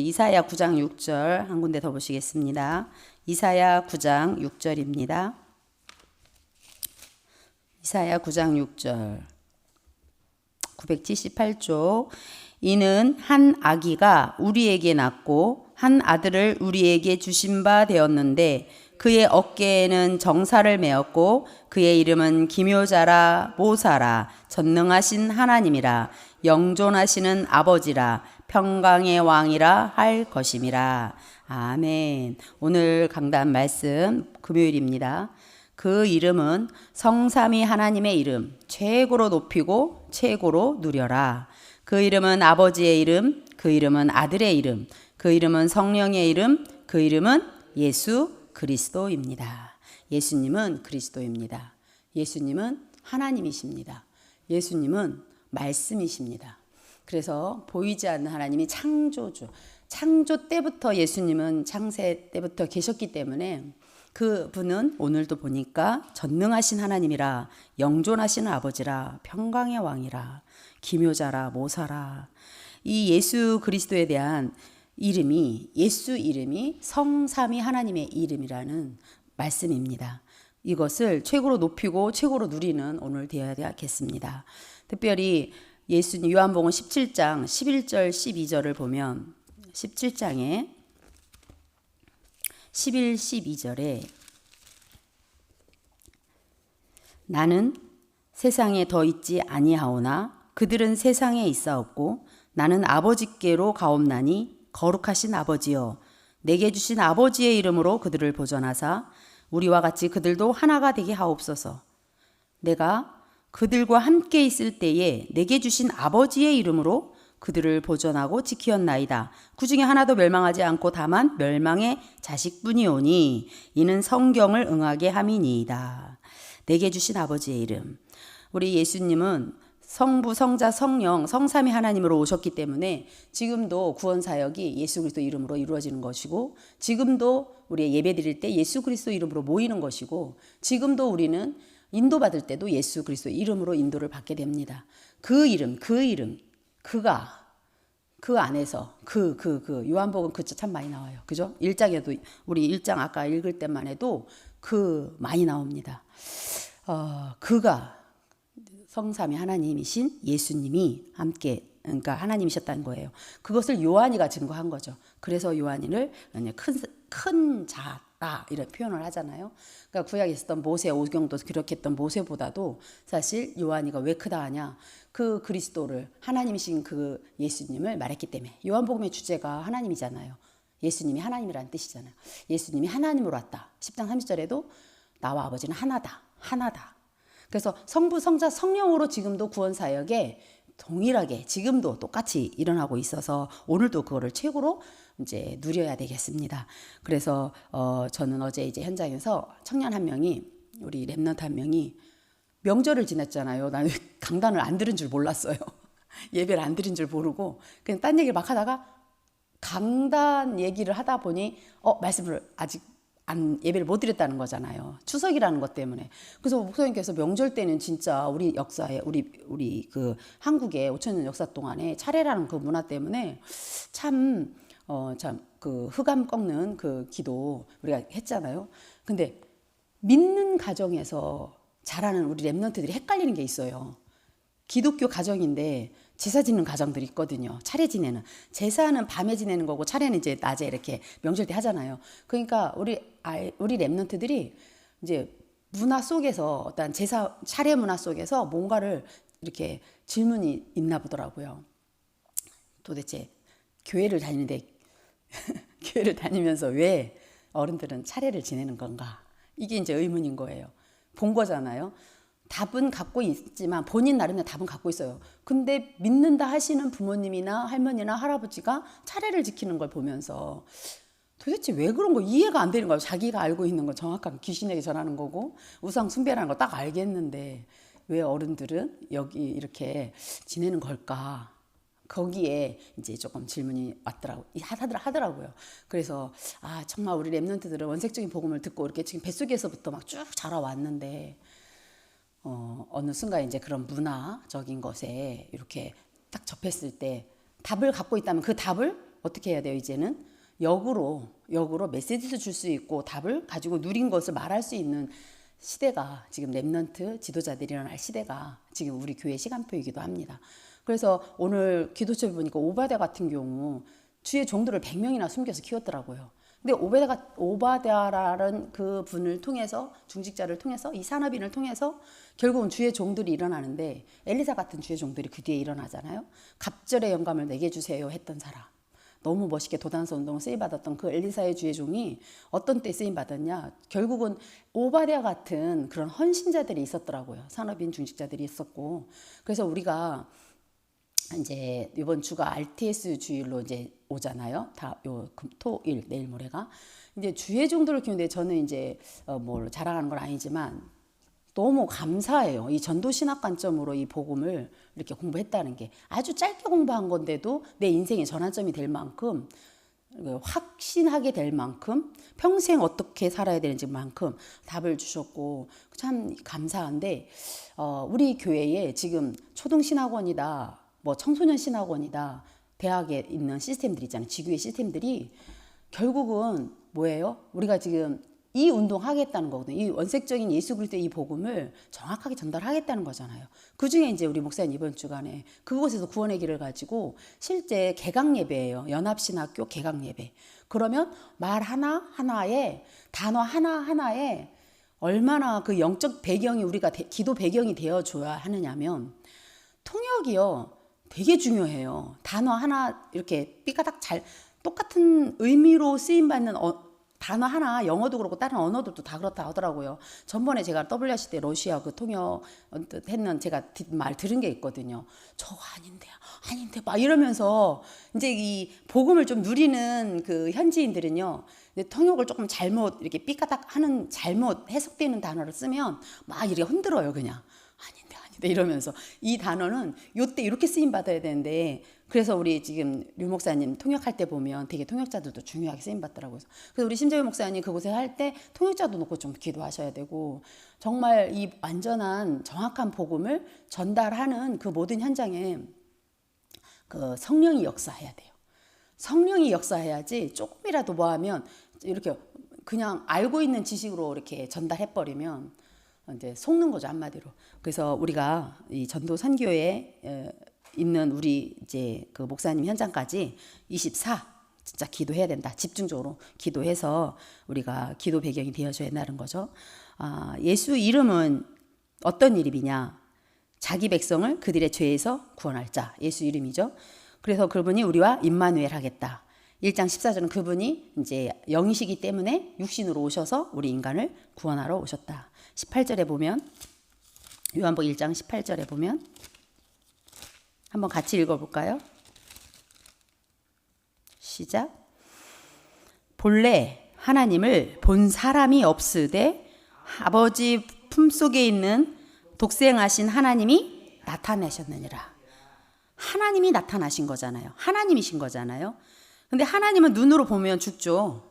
이사야 9장 6절 한 군데 더 보시겠습니다. 이사야 9장 6절입니다. 이사야 9장 6절 978쪽. 이는 한 아기가 우리에게 낳고 한 아들을 우리에게 주신 바 되었는데 그의 어깨에는 정사를 메었고 그의 이름은 기묘자라 모사라 전능하신 하나님이라 영존하시는 아버지라 평강의 왕이라 할 것임이라. 아멘. 오늘 강단 말씀 금요일입니다. 그 이름은 성삼위 하나님의 이름 최고로 높이고 최고로 누려라. 그 이름은 아버지의 이름, 그 이름은 아들의 이름, 그 이름은 성령의 이름, 그 이름은 예수 그리스도입니다. 예수님은 그리스도입니다. 예수님은 하나님이십니다. 예수님은 말씀이십니다. 그래서 보이지 않는 하나님이 창조주, 창조 때부터 예수님은 창세 때부터 계셨기 때문에 그분은 오늘도 보니까 전능하신 하나님이라 영존하시는 아버지라 평강의 왕이라 기묘자라 모사라. 이 예수 그리스도에 대한 이름이 예수 이름이 성삼위 하나님의 이름이라는 말씀입니다. 이것을 최고로 높이고 최고로 누리는 오늘 되어야 되겠습니다. 특별히 예수님 요한복음 17장 11절 12절을 보면 17장에 11, 12절에 나는 세상에 더 있지 아니하오나 그들은 세상에 있사옵고 나는 아버지께로 가옵나니 거룩하신 아버지여 내게 주신 아버지의 이름으로 그들을 보존하사 우리와 같이 그들도 하나가 되게 하옵소서. 내가 그들과 함께 있을 때에 내게 주신 아버지의 이름으로 그들을 보존하고 지키었나이다. 그 중에 하나도 멸망하지 않고 다만 멸망의 자식뿐이오니 이는 성경을 응하게 함이니이다. 내게 주신 아버지의 이름. 우리 예수님은 성부, 성자, 성령, 성삼위 하나님으로 오셨기 때문에 지금도 구원 사역이 예수 그리스도 이름으로 이루어지는 것이고 지금도 우리 예배 드릴 때 예수 그리스도 이름으로 모이는 것이고 지금도 우리는 인도받을 때도 예수 그리스도 이름으로 인도를 받게 됩니다. 그 이름, 그가 그 안에서 요한복음 그 참 많이 나와요. 그죠? 1장에도 우리 1장 아까 읽을 때만 해도 그 많이 나옵니다. 그가 성삼위 하나님이신 예수님이 함께 그러니까 하나님이셨다는 거예요. 그것을 요한이가 증거한 거죠. 그래서 요한이를 큰 자다 이런 표현을 하잖아요. 그러니까 구약에 있었던 모세 오경도 그렇게 했던 모세보다도 사실 요한이가 왜 크다 하냐. 그 그리스도를 하나님이신 그 예수님을 말했기 때문에. 요한복음의 주제가 하나님이잖아요. 예수님이 하나님이라는 뜻이잖아요. 예수님이 하나님으로 왔다. 10장 30절에도 나와 아버지는 하나다. 그래서 성부, 성자, 성령으로 지금도 구원 사역에 동일하게 지금도 똑같이 일어나고 있어서 오늘도 그거를 최고로 이제 누려야 되겠습니다. 그래서 저는 어제 이제 현장에서 청년 한 명이 우리 랩넌트 한 명이 명절을 지냈잖아요. 나는 강단을 안 들은 줄 몰랐어요. 예배를 안 드린 줄 모르고 그냥 딴 얘기를 막 하다가 강단 얘기를 하다 보니 말씀을 아직 예배를 못 드렸다는 거잖아요. 추석이라는 것 때문에. 그래서 목사님께서 명절 때는 진짜 우리 역사에 우리 그 한국의 5,000년 역사 동안에 차례라는 그 문화 때문에 참 그 흑암 꺾는 그 기도 우리가 했잖아요. 근데 믿는 가정에서 자라는 우리 랩런트들이 헷갈리는 게 있어요. 기독교 가정인데 제사 지내는 가정들이 있거든요. 차례 지내는. 제사는 밤에 지내는 거고 차례는 이제 낮에 이렇게 명절 때 하잖아요. 그러니까 우리 랩런트들이 이제 문화 속에서 어떤 제사 차례 문화 속에서 뭔가를 이렇게 질문이 있나 보더라고요. 도대체 교회를 다니는데 교회를 다니면서 왜 어른들은 차례를 지내는 건가? 이게 이제 의문인 거예요. 본 거잖아요. 답은 갖고 있지만 본인 나름의 답은 갖고 있어요. 근데 믿는다 하시는 부모님이나 할머니나 할아버지가 차례를 지키는 걸 보면서 도대체 왜 그런 거 이해가 안 되는 거예요. 자기가 알고 있는 건 정확하게 귀신에게 전하는 거고 우상 숭배라는 거 딱 알겠는데 왜 어른들은 여기 이렇게 지내는 걸까? 거기에 이제 조금 질문이 하더라고요. 그래서 정말 우리 랩런트들은 원색적인 복음을 듣고 이렇게 지금 뱃속에서부터 막 쭉 자라왔는데 어느 순간 이제 그런 문화적인 것에 이렇게 딱 접했을 때 답을 갖고 있다면 그 답을 어떻게 해야 돼요? 이제는 역으로 메시지도 줄 수 있고 답을 가지고 누린 것을 말할 수 있는 시대가 지금 랩넌트 지도자들이 일어날 시대가 지금 우리 교회 시간표이기도 합니다. 그래서 오늘 기도처에 보니까 오바댜 같은 경우 주의 종들을 100명이나 숨겨서 키웠더라고요. 근데 오바댜라는 그 분을 통해서 중직자를 통해서 이 산업인을 통해서 결국은 주의 종들이 일어나는데 엘리사 같은 주의 종들이 그 뒤에 일어나잖아요. 갑절의 영감을 내게 주세요 했던 사람. 너무 멋있게 도단서 운동을 쓰임받았던 그 엘리사의 주의 종이 어떤 때 쓰임받았냐. 결국은 오바댜 같은 그런 헌신자들이 있었더라고요. 산업인 중직자들이 있었고. 그래서 우리가 이제 이번 주가 RTS 주일로 이제 오잖아요. 토일 내일 모레가 이제 주의 종들을 키우는데 저는 이제 뭘 자랑하는 건 아니지만 너무 감사해요. 이 전도 신학 관점으로 이 복음을 이렇게 공부했다는 게 아주 짧게 공부한 건데도 내 인생의 전환점이 될 만큼 확신하게 될 만큼 평생 어떻게 살아야 되는지만큼 답을 주셨고 참 감사한데 우리 교회에 지금 초등신학원이다. 뭐 청소년 신학원이다. 대학에 있는 시스템들 있잖아요. 지교의 시스템들이 결국은 뭐예요? 우리가 지금 이 운동하겠다는 거거든요. 이 원색적인 예수 그리스도의 이 복음을 정확하게 전달하겠다는 거잖아요. 그중에 이제 우리 목사님 이번 주간에 그곳에서 구원의 길을 가지고 실제 개강 예배예요. 연합신학교 개강 예배. 그러면 말 하나하나에 단어 하나하나에 얼마나 그 영적 배경이 우리가 기도 배경이 되어줘야 하느냐면 통역이요. 되게 중요해요. 단어 하나 이렇게 삐까닥 잘 똑같은 의미로 쓰임받는 단어 하나 영어도 그렇고 다른 언어들도 다 그렇다 하더라고요. 전번에 제가 WRC 때 러시아 그 통역 했는 제가 말 들은 게 있거든요. 저거 아닌데 막 이러면서 이제 이 복음을 좀 누리는 그 현지인들은요. 통역을 조금 잘못 이렇게 삐까닥 하는 잘못 해석되는 단어를 쓰면 막 이렇게 흔들어요 그냥. 아닌데 이러면서 이 단어는 요때 이렇게 쓰임 받아야 되는데 그래서 우리 지금 류 목사님 통역할 때 보면 되게 통역자들도 중요하게 쓰임 받더라고요. 그래서 우리 심재유 목사님 그곳에 할 때 통역자도 놓고 좀 기도하셔야 되고 정말 이 완전한 정확한 복음을 전달하는 그 모든 현장에 그 성령이 역사해야 돼요. 성령이 역사해야지 조금이라도 뭐 하면 이렇게 그냥 알고 있는 지식으로 이렇게 전달해 버리면 이제 속는 거죠 한마디로. 그래서 우리가 이 전도 선교에 있는 우리 이제 그 목사님 현장까지 24 진짜 기도해야 된다. 집중적으로 기도해서 우리가 기도 배경이 되어줘야 한다는 거죠. 예수 이름은 어떤 이름이냐? 자기 백성을 그들의 죄에서 구원할 자. 예수 이름이죠. 그래서 그분이 우리와 임마누엘 하겠다. 1장 14절은 그분이 이제 영이시기 때문에 육신으로 오셔서 우리 인간을 구원하러 오셨다. 18절에 보면 요한복음 1장 18절에 보면 한번 같이 읽어볼까요? 시작. 본래 하나님을 본 사람이 없으되 아버지 품속에 있는 독생하신 하나님이 나타나셨느니라. 하나님이 나타나신 거잖아요. 하나님이신 거잖아요. 근데 하나님은 눈으로 보면 죽죠.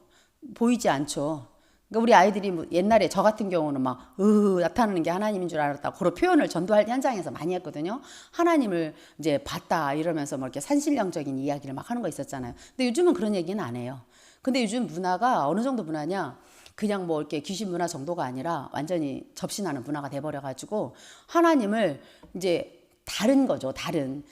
보이지 않죠. 그러니까 우리 아이들이 뭐 옛날에 저 같은 경우는 막 나타나는 게 하나님인 줄 알았다. 그런 표현을 전도할 현장에서 많이 했거든요. 하나님을 이제 봤다 이러면서 뭐 이렇게 산신령적인 이야기를 막 하는 거 있었잖아요. 근데 요즘은 그런 얘기는 안 해요. 근데 요즘 문화가 어느 정도 문화냐? 그냥 뭐 이렇게 귀신 문화 정도가 아니라 완전히 접신하는 문화가 돼버려가지고 하나님을 이제 다른 거죠. 다른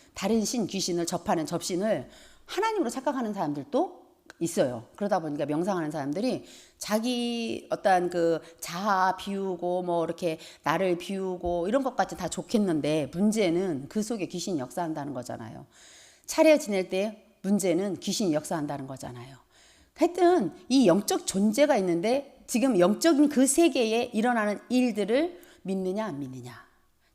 신 귀신을 접하는 접신을 하나님으로 착각하는 사람들도 있어요. 그러다 보니까 명상하는 사람들이 자기 어떤 그 자아 비우고 뭐 이렇게 나를 비우고 이런 것까지 다 좋겠는데 문제는 그 속에 귀신이 역사한다는 거잖아요. 차례 지낼 때 문제는 귀신이 역사한다는 거잖아요. 하여튼 이 영적 존재가 있는데 지금 영적인 그 세계에 일어나는 일들을 믿느냐 안 믿느냐.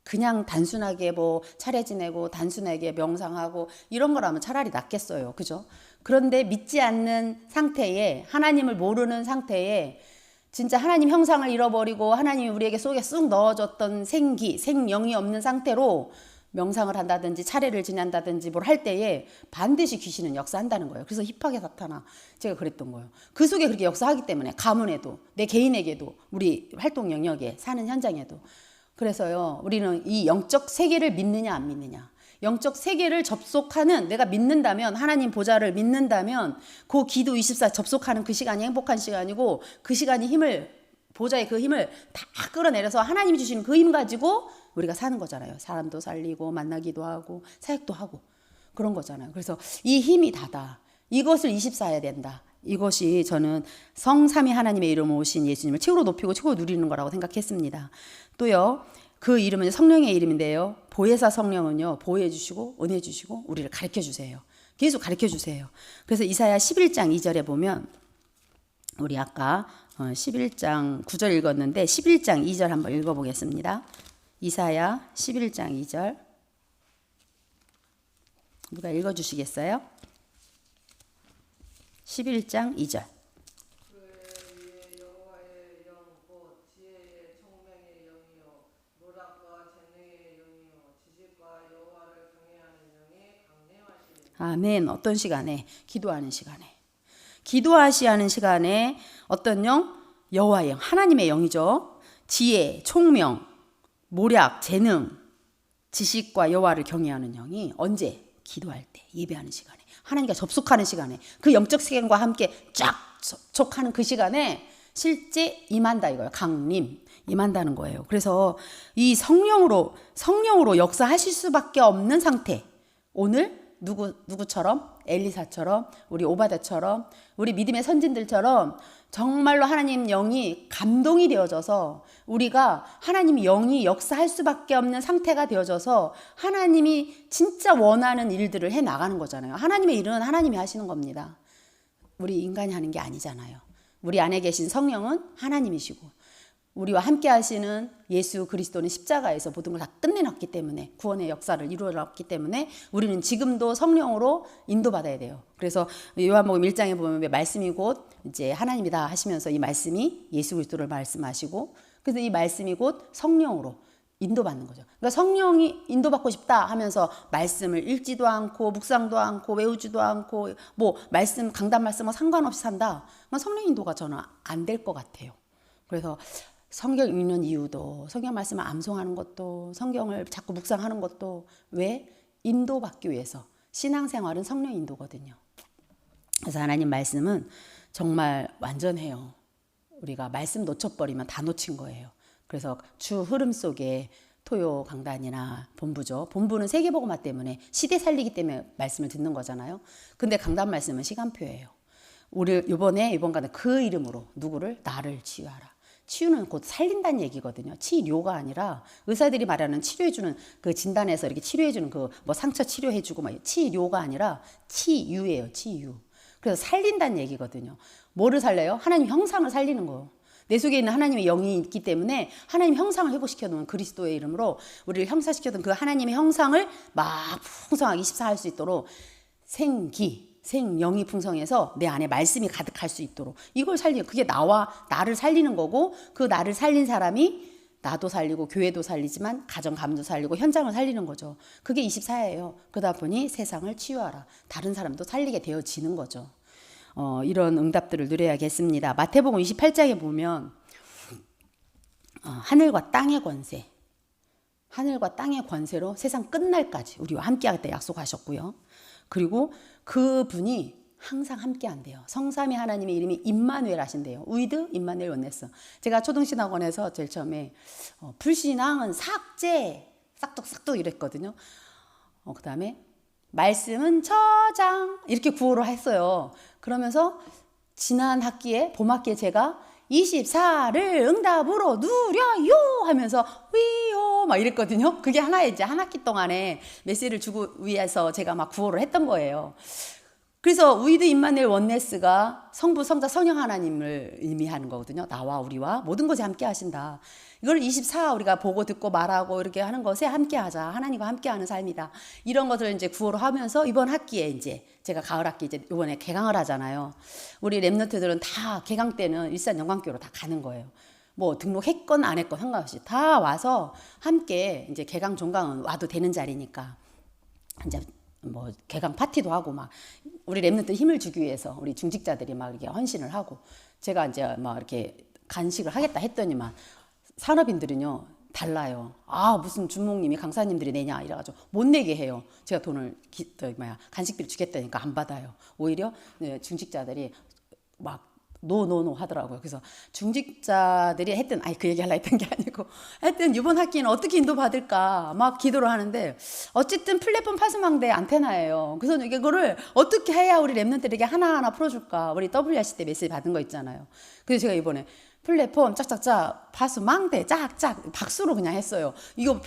그냥 단순하게 뭐 차례 지내고 단순하게 명상하고 이런 거라면 차라리 낫겠어요. 그죠? 그런데 믿지 않는 상태에 하나님을 모르는 상태에 진짜 하나님 형상을 잃어버리고 하나님이 우리에게 속에 쑥 넣어줬던 생명이 없는 상태로 명상을 한다든지 차례를 지낸다든지 뭘 할 때에 반드시 귀신은 역사한다는 거예요. 그래서 힙하게 나타나 제가 그랬던 거예요. 그 속에 그렇게 역사하기 때문에 가문에도 내 개인에게도 우리 활동 영역에 사는 현장에도 그래서요 우리는 이 영적 세계를 믿느냐 안 믿느냐 영적 세계를 접속하는, 내가 믿는다면, 하나님 보좌를 믿는다면 그 기도 24 접속하는 그 시간이 행복한 시간이고, 그 시간이 보좌의 그 힘을 다 끌어내려서 하나님이 주시는 그 힘 가지고 우리가 사는 거잖아요. 사람도 살리고 만나기도 하고 사역도 하고 그런 거잖아요. 그래서 이 힘이 다다. 이것을 24해야 된다. 이것이 저는 성삼위 하나님의 이름으로 오신 예수님을 최고로 높이고 최고로 누리는 거라고 생각했습니다. 또요, 그 이름은 성령의 이름인데요, 보혜사 성령은요, 보호해 주시고 은혜 주시고 우리를 가르쳐 주세요. 계속 가르쳐 주세요. 그래서 이사야 11장 2절에 보면, 우리 아까 11장 9절 읽었는데 11장 2절 한번 읽어보겠습니다. 이사야 11장 2절 누가 읽어주시겠어요? 11장 2절. 아멘. 어떤 시간에? 기도하는 시간에. 기도하시는 시간에 어떤 영? 여호와의 영, 하나님의 영이죠. 지혜, 총명, 모략, 재능, 지식과 여호와를 경외하는 영이 언제? 기도할 때, 예배하는 시간에, 하나님과 접속하는 시간에, 그 영적 세계과 함께 쫙 접촉하는 그 시간에 실제 임한다 이거예요. 강림, 임한다는 거예요. 그래서 이 성령으로 역사하실 수밖에 없는 상태. 오늘 누구처럼? 엘리사처럼, 우리 오바댜처럼, 우리 믿음의 선진들처럼 정말로 하나님 영이 감동이 되어져서 우리가 하나님 영이 역사할 수밖에 없는 상태가 되어져서 하나님이 진짜 원하는 일들을 해 나가는 거잖아요. 하나님의 일은 하나님이 하시는 겁니다. 우리 인간이 하는 게 아니잖아요. 우리 안에 계신 성령은 하나님이시고 우리와 함께 하시는 예수 그리스도는 십자가에서 모든 걸 다 끝내놨기 때문에, 구원의 역사를 이루어놨기 때문에 우리는 지금도 성령으로 인도받아야 돼요. 그래서 요한복음 1장에 보면 말씀이 곧 이제 하나님이다 하시면서 이 말씀이 예수 그리스도를 말씀하시고, 그래서 이 말씀이 곧 성령으로 인도받는 거죠. 그러니까 성령이 인도받고 싶다 하면서 말씀을 읽지도 않고 묵상도 않고 외우지도 않고 뭐 말씀 강단 말씀과 상관없이 산다. 성령 인도가 저는 안 될 것 같아요. 그래서 성경 읽는 이유도, 성경 말씀을 암송하는 것도, 성경을 자꾸 묵상하는 것도 왜? 인도받기 위해서. 신앙생활은 성령 인도거든요. 그래서 하나님 말씀은 정말 완전해요. 우리가 말씀 놓쳐버리면 다 놓친 거예요. 그래서 주 흐름 속에 토요 강단이나 본부죠. 본부는 세계복음화 때문에 시대 살리기 때문에 말씀을 듣는 거잖아요. 근데 강단 말씀은 시간표예요. 우리 이번 강단 그 이름으로 누구를? 나를 치유하라. 치유는 곧 살린다는 얘기거든요. 치료가 아니라 의사들이 말하는 치료해주는 그 진단에서 이렇게 치료해주는 그 뭐 상처 치료해주고 막 치료가 아니라 치유예요. 치유. 그래서 살린다는 얘기거든요. 뭐를 살려요? 하나님 형상을 살리는 거예요. 내 속에 있는 하나님의 영이 있기 때문에 하나님 형상을 회복시켜 놓은 그리스도의 이름으로 우리를 형사시켜둔 그 하나님의 형상을 막 풍성하게 24할 수 있도록 생영이 풍성해서 내 안에 말씀이 가득할 수 있도록 이걸 살리는, 그게 나를 살리는 거고, 그 나를 살린 사람이 나도 살리고 교회도 살리지만 가정 가문도 살리고 현장을 살리는 거죠. 그게 24예요. 그러다 보니 세상을 치유하라. 다른 사람도 살리게 되어지는 거죠. 이런 응답들을 누려야겠습니다. 마태복음 28장에 보면 하늘과 땅의 권세, 하늘과 땅의 권세로 세상 끝날까지 우리와 함께할 때 약속하셨고요. 그리고 그분이 항상 함께한대요. 성삼위 하나님의 이름이 임마누엘 하신대요. 위드 임마누엘 원네스. 제가 초등신학원에서 제일 처음에 불신앙은 삭제, 싹둑 이랬거든요. 그 다음에 말씀은 저장 이렇게 구호를 했어요. 그러면서 지난 학기에 봄학기에 제가 24를 응답으로 누려요 하면서 위요 막 이랬거든요. 그게 하나의 이제 한 학기 동안에 메시지를 주고 위해서 제가 막 구호를 했던 거예요. 그래서 위드 임마누엘 원네스가 성부, 성자, 성령 하나님을 의미하는 거거든요. 나와 우리와 모든 것에 함께 하신다. 이걸 24 우리가 보고 듣고 말하고 이렇게 하는 것에 함께 하자. 하나님과 함께 하는 삶이다. 이런 것을 이제 구호로 하면서 이번 학기에 이제 제가 가을 학기 이제 이번에 개강을 하잖아요. 우리 랩런트들은 다 개강 때는 일산 영광교로 다 가는 거예요. 뭐 등록했건 안 했건 상관없이 다 와서 함께 이제 개강 종강은 와도 되는 자리니까 이제 뭐 개강 파티도 하고 막 우리 랩런트 힘을 주기 위해서 우리 중직자들이 막 이렇게 헌신을 하고 제가 이제 막 이렇게 간식을 하겠다 했더니만 산업인들은요 달라요. 아, 무슨 주목님이 강사님들이 내냐 이래가지고 못 내게 해요. 제가 돈을 간식비를 주겠다니까 안 받아요. 오히려 네, 중직자들이 막 노 하더라고요. 그래서 중직자들이 하여튼 그 얘기 하려 했던 게 아니고 하여튼 이번 학기는 어떻게 인도받을까 막 기도를 하는데 어쨌든 플랫폼 파수망대 안테나예요. 그래서 이거를 어떻게 해야 우리 랩런트들에게 하나하나 풀어줄까. 우리 WRC 때 메시지 받은 거 있잖아요. 그래서 제가 이번에 플랫폼 짝짝짝 파수망대 짝짝 박수로 그냥 했어요. 이거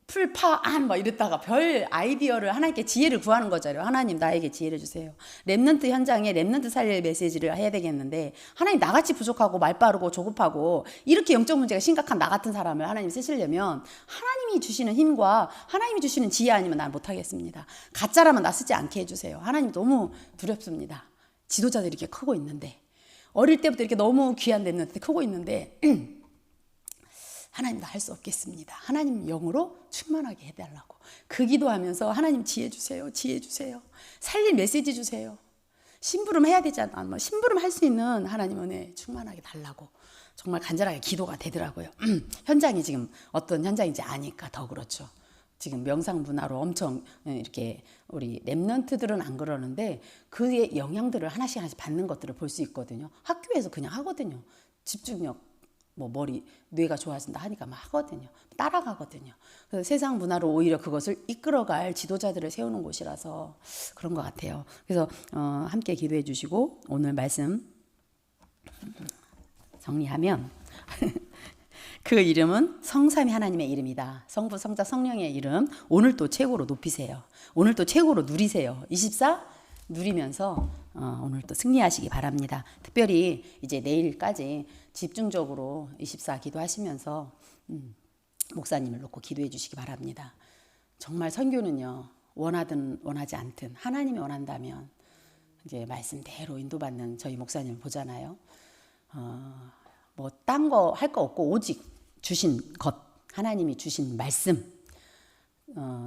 풀파안 막 이랬다가 별 아이디어를 하나님께 지혜를 구하는 거잖아요. 하나님 나에게 지혜를 주세요. 랩넌트 현장에 랩넌트 살릴 메시지를 해야 되겠는데 하나님 나같이 부족하고 말 빠르고 조급하고 이렇게 영적 문제가 심각한 나 같은 사람을 하나님 쓰시려면 하나님이 주시는 힘과 하나님이 주시는 지혜 아니면 난 못하겠습니다. 가짜라면 나 쓰지 않게 해주세요. 하나님 너무 두렵습니다. 지도자들이 이렇게 크고 있는데 어릴 때부터 이렇게 너무 귀한 랩넌트 크고 있는데 하나님 나 할 수 없겠습니다. 하나님 영으로 충만하게 해달라고 그 기도하면서 하나님 지혜 주세요. 지혜 주세요. 살릴 메시지 주세요. 심부름 해야 되잖아. 심부름 할 수 있는 하나님 은혜 충만하게 달라고 정말 간절하게 기도가 되더라고요. 현장이 지금 어떤 현장인지 아니까 더 그렇죠. 지금 명상 문화로 엄청 이렇게 우리 랩런트들은 안 그러는데 그의 영향들을 하나씩 받는 것들을 볼 수 있거든요. 학교에서 그냥 하거든요. 집중력 머리 뇌가 좋아진다 하니까 막 하거든요. 따라가거든요. 그래서 세상 문화로 오히려 그것을 이끌어갈 지도자들을 세우는 곳이라서 그런 것 같아요. 그래서 함께 기도해 주시고 오늘 말씀 정리하면 그 이름은 성삼위 하나님의 이름이다. 성부, 성자, 성령의 이름 오늘 또 최고로 높이세요. 오늘 또 최고로 누리세요. 24 누리면서 오늘 또 승리하시기 바랍니다. 특별히 이제 내일까지 집중적으로 24 기도하시면서 목사님을 놓고 기도해 주시기 바랍니다. 정말 선교는요. 원하든 원하지 않든 하나님이 원한다면 이제 말씀대로 인도받는 저희 목사님을 보잖아요. 딴 거 할 거 없고 오직 주신 것 하나님이 주신 말씀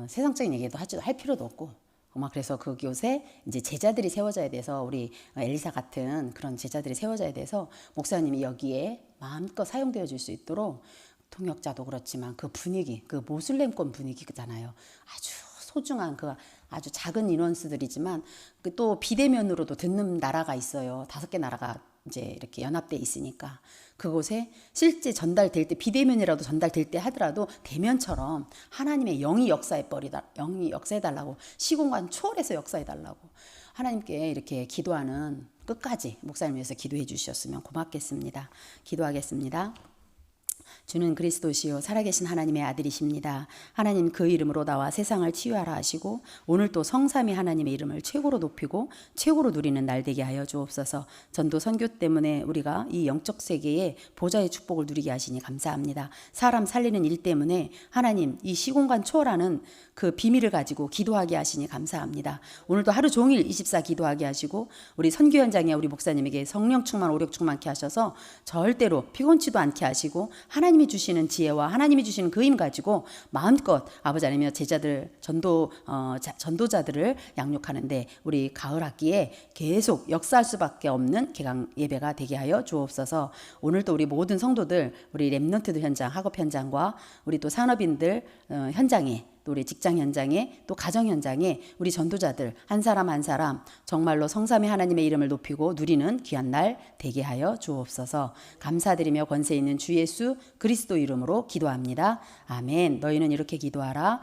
세상적인 얘기도 할 필요도 없고 그래서 그 곳에 이제 제자들이 세워져야 돼서 우리 엘리사 같은 그런 제자들이 세워져야 돼서 목사님이 여기에 마음껏 사용되어 줄 수 있도록 통역자도 그렇지만 그 분위기 그 모슬렘권 분위기잖아요. 아주 소중한 그 아주 작은 인원수들이지만 또 비대면으로도 듣는 나라가 있어요. 5개 나라가 이제 이렇게 연합돼 있으니까 그곳에 실제 전달될 때 비대면이라도 전달될 때 하더라도 대면처럼 하나님의 영이 영이 역사해달라고 시공간 초월해서 역사해달라고 하나님께 이렇게 기도하는 끝까지 목사님 위해서 기도해 주셨으면 고맙겠습니다. 기도하겠습니다. 주는 그리스도시요 살아계신 하나님의 아들이십니다. 하나님 그 이름으로 나와 세상을 치유하라 하시고 오늘 또 성삼위 하나님의 이름을 최고로 높이고 최고로 누리는 날 되게 하여 주옵소서. 전도 선교 때문에 우리가 이 영적 세계에 보좌의 축복을 누리게 하시니 감사합니다. 사람 살리는 일 때문에 하나님 이 시공간 초월하는 그 비밀을 가지고 기도하게 하시니 감사합니다. 오늘도 하루 종일 24 기도하게 하시고 우리 선교 현장에 우리 목사님에게 성령 충만 오력 충만케 하셔서 절대로 피곤치도 않게 하시고 하나님이 주시는 지혜와 하나님이 주시는 그 힘 가지고 마음껏 아버지 하나님의 제자들 전도자들을 양육하는데 우리 가을 학기에 계속 역사할 수밖에 없는 개강 예배가 되게 하여 주옵소서. 오늘도 우리 모든 성도들 우리 랩런트들 현장 학업 현장과 우리 또 산업인들 현장에 또 우리 직장 현장에 또 가정 현장에 우리 전도자들 한 사람 한 사람 정말로 성삼위 하나님의 이름을 높이고 누리는 귀한 날 되게 하여 주옵소서. 감사드리며 권세 있는 주 예수 그리스도 이름으로 기도합니다. 아멘. 너희는 이렇게 기도하라.